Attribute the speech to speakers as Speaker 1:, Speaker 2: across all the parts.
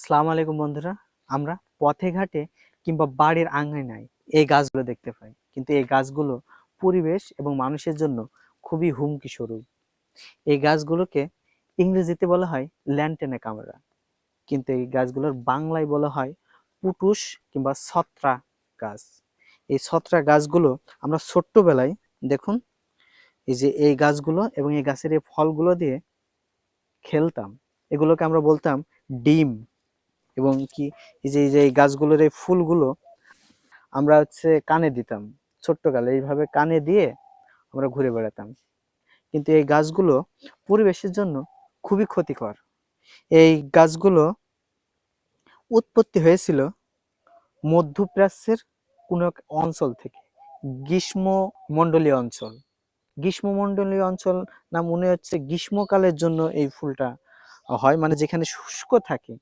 Speaker 1: আসসালামু আলাইকুম বন্ধুরা। আমরা পথে ঘাটে কিংবা বাড়ির আঙিনায় এই গাছগুলো দেখতে পাই, কিন্তু এই গাছগুলো পরিবেশ এবং মানুষের জন্য খুবই হুমকি স্বরূপ। এই গাছগুলোকে ইংরেজিতে বলা হয় ল্যান্টেনা কামরা, কিন্তু এই গাছগুলোর বাংলায় বলা হয় পুটুস কিংবা ছত্রা গাছ। এই ছত্রা গাছগুলো আমরা ছোট্টবেলায় দেখুন, এই যে এই গাছগুলো এবং এই গাছের এই ফলগুলো দিয়ে খেলতাম। এগুলোকে আমরা বলতাম ডিম। এবং কি এই যে এই গাছগুলোর এই ফুলগুলো আমরা কানে দিতাম, ছোট্টকালে এইভাবে কানে দিয়ে আমরা ঘুরে বেড়াতাম। কিন্তু এই গাছগুলো পরিবেশের জন্য খুবই ক্ষতিকর। এই গাছগুলো উৎপত্তি হয়েছিল মধ্যপ্রাচ্যের কোনো এক অঞ্চল থেকে, গ্রীষ্মমণ্ডলীয় অঞ্চল। গ্রীষ্মমণ্ডলীয় অঞ্চল না, মনে হচ্ছে গ্রীষ্মকালের জন্য এই ফুলটা হয়, মানে যেখানে শুষ্ক থাকে,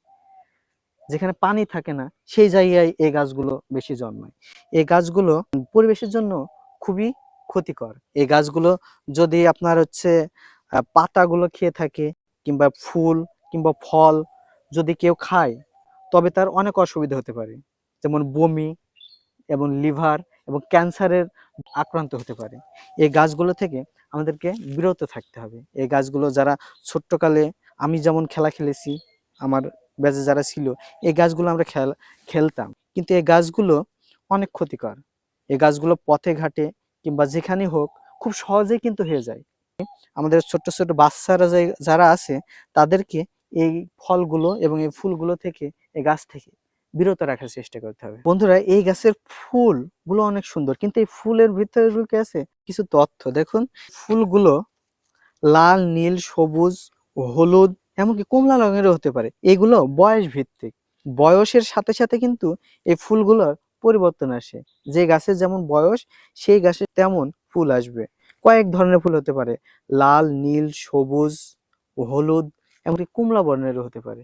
Speaker 1: যেখানে পানি থাকে না, সেই জায়গায় এই গাছগুলো বেশি জন্মায়। এই গাছগুলো পরিবেশের জন্য খুবই ক্ষতিকর। এই গাছগুলো যদি আপনার পাতাগুলো খেয়ে থাকে কিংবা ফুল কিংবা ফল যদি কেউ খায়, তবে তার অনেক অসুবিধা হতে পারে, যেমন বমি এবং লিভার এবং ক্যান্সারের আক্রান্ত হতে পারে। এই গাছগুলো থেকে আমাদেরকে বিরত থাকতে হবে। এই গাছগুলো যারা ছোট্টকালে, আমি যেমন খেলা খেলেছি, আমার ব্যাচে যারা ছিল, এই গাছগুলো আমরা খেলতাম, কিন্তু এই গাছগুলো অনেক ক্ষতিকর। এই গাছগুলো পথে ঘাটে কিংবা যেখানে হোক খুব সহজেই কিন্তু হয়ে যায়। আমাদের ছোট্ট ছোট্ট বাচ্চারা যারা আছে, তাদেরকে এই ফলগুলো এবং এই ফুলগুলো থেকে, এই গাছ থেকে বিরত রাখার চেষ্টা করতে হবে। বন্ধুরা, এই গাছের ফুলগুলো অনেক সুন্দর, কিন্তু এই ফুলের ভিতরে লুকিয়ে আছে কিছু তথ্য। দেখুন, ফুলগুলো লাল, নীল, সবুজ, হলুদ, এমনকি কমলা রঙেরও হতে পারে। এগুলো বয়স ভিত্তিক। বয়সের সাথে সাথে কিন্তু এই ফুলগুলোর পরিবর্তন আসে। যে গাছের যেমন বয়স, সেই গাছের তেমন ফুল আসবে। কয়েক ধরনের ফুল হতে পারে, লাল, নীল, সবুজ, হলুদ, এমনকি কমলা বর্ণেরও হতে পারে।